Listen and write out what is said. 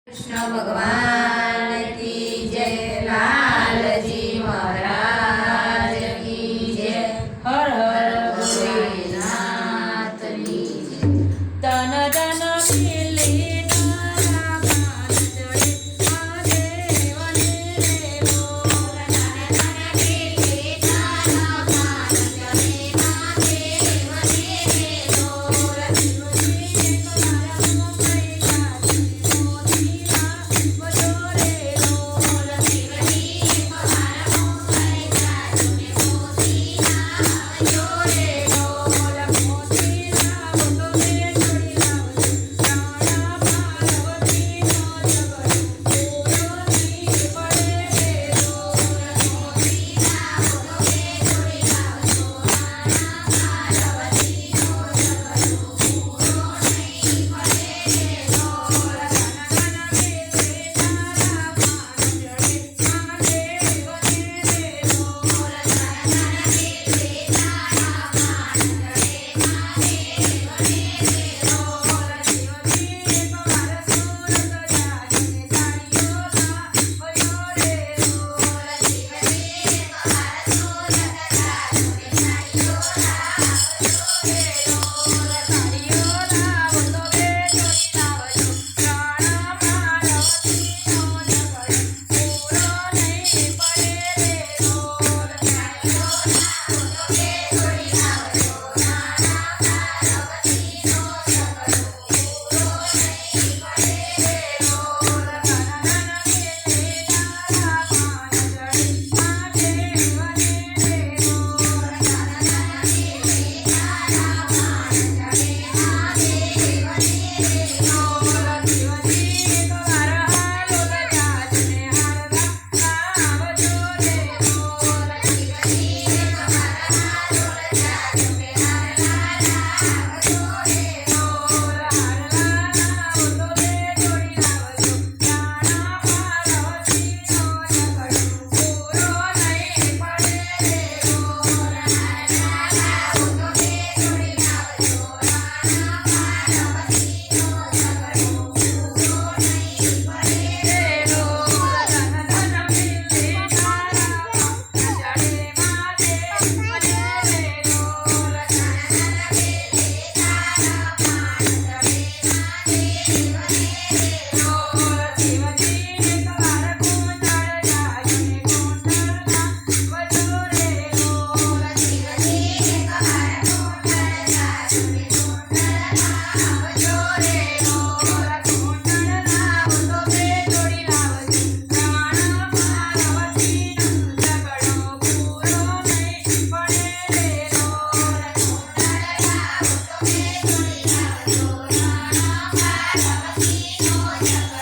कृष्ण भगवान की जय, लालजी महाराज की जय, हर हर भोलेनाथ की जय। तन तन मिले तारा कान चढ़े, महादेव ने रे मोर। तन तन मिले तारा कान चढ़े, महादेव ने रे मोर। शिवजी ने तुम्हारा मुंबई का मोतीला बजो रे मोर। शिवजी ने तुम्हारा मुंबई का मोतीला बजो रे मोर। मोतीला बजो रे छोड़ी लावજો, રાણા પાર્વતીનો ઝઘડો પૂરો નહીં પડે રે મોર। મોતીલા બજો રે છોડી લાવજો, રાણા પાર્વતીનો ઝઘડો પૂરો નહીં પડે રે મોર। તન તન મિલે તારા કાન ચઢે, મહાદેવ ને રે મોર। તન તન મિલે તારા કાન ચઢે, મહાદેવ ને રે મોર। શિવજી તમારા સુરત જાગીને તાળીઓના બજો રે મોર। શિવજી તમારા સુરત જાગીને તાળીઓના બજો રે મોર। તાળીઓના બજો રે છોડી લાવજો, રાણા પાર્વતીનો ઝઘડો પૂરો નહીં પડે રે મોર। તાળીઓના બજો રે છોડી લાવજો, રાણા પાર્વતીનો ઝઘડો પૂરો નહીં પડે રે મોર। તન તન મિલે તારા કાન ચઢે, મહાદેવ ને રે મોર। તન તન મિલે તારા કાન ચઢે, મહાદેવ ને રે મોર। શિવજી તમારા હાલોલ જાજને હારતા આવજો રે મોર। શિવજી તમારા હાલોલ જાજને હારતા આવજો રે મોર। હારલાના ઓટો રે છોડી લાવજો, રાણા પાર્વતીનો ઝઘડો પૂરો નહીં પડે રે મોર। હારલાના ઓટો રે છોડી લાવજો, રાણા પાર્વતીનો ઝઘડો પૂરો નહીં પડે રે મોર। તન તન મિલે તારા કાન ચઢે, મહાદેવ ને રે મોર। તન તન મિલે તારા કાન ચઢે, મહાદેવ ને રે મોર। શિવજી ને તમારા કુંડળ જાગીને કુંડળના બજો રે મોર। શિવજી ને તમારા કુંડળ જાગીને કુંડળના બજો રે મોર। કુંડળના બજો રે છોડી લાવજો, રાણા પાર્વતીનો ઝઘડો પૂરો નહીં પડે રે મોર। કુંડળના બજો રે છોડી લાવજો, રાણા પાર્વતીનો ઝઘડો